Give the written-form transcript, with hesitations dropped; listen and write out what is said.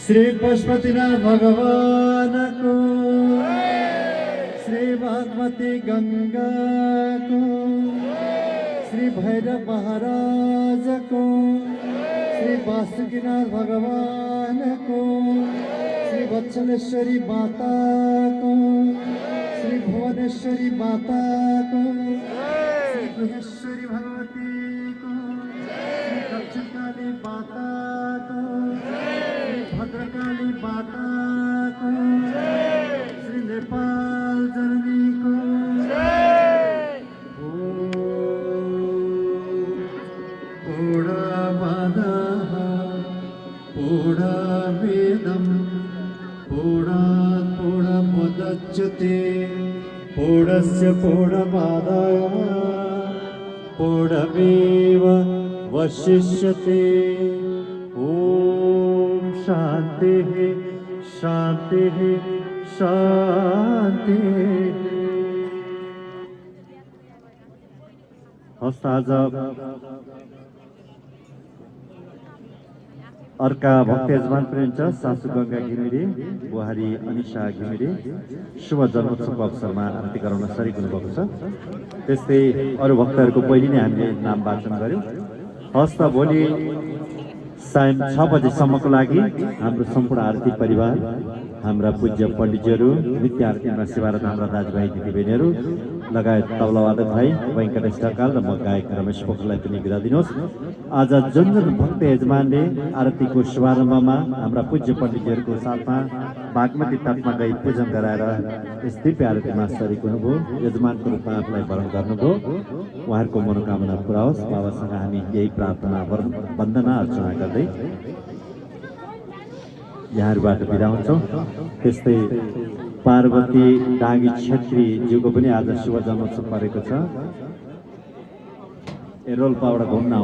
श्री पशुपतिनाथ भगवान को, श्री भगवती गंगा को, श्री भैरव महाराज को, श्री वासुकीनाथ भगवान को, श्री वत्सलेश्वरी माता को, श्री भुवनेश्वरी माता को, श्री गुहेश्वरी भगवती को, श्री दक्षिणकाली माता को, भद्रकाली माता को, श्री नेपाल जननी को, पूर्णमादाः पूर्णमिदं पूर्णात् पूर्णमुदच्यते पूर्णस्य पूर्णमादाय पूर्णमेव वशिष्यते। शांति शांति शांति। हस्त आज अर्का भक्त यजमान प्रेमिन्छ सासु गंगा घिमिरे, बुहारी अनिशा घिमिरे शुभ जन्मोत्सवको अवसरमा आरती गराउन सरिक हुनुभएको छ। त्यस्तै अरू भक्तहरूको पहिले नै हामीले नाम वाचन गर्यौं। हस्त भोलि सायद 6 बजेसम्मको लागि हाम्रो सम्पूर्ण आरती परिवार, हाम्रा पूज्य पण्डितजीहरू, नित्य आरतीमा सेवारत हाम्रा दाजुभाइ दिदीबहिनीहरू लगायत तबलावादक भाइ वेंकटेश ढकाल र म गायक रमेश पोखरलाई पनि बिदा दिनुहोस्। आज जुन भक्त यजमानले आरतीको शुभारम्भमा हाम्रा पूज्य पण्डितजीहरूको साथमा बागमती तटमा गई पूजन गराएर यस दिव्य आरतीमा सरिक हुनुभयो, यजमानको रूपमा आफूलाई वरण गर्नुभयो। उहाँहरूको मनोकामना पूरा होस्। बाबासँग हामी यही प्रार्थना वन्दना अर्चना गर्दै यहाँहरूबाट बिदा हुन्छौँ। त्यस्तै पार्वती डाँगी छेत्री ज्यूको पनि आज शुभ जन्मोत्सव परेको छ। रोल्पाबाट घुम्न आउनु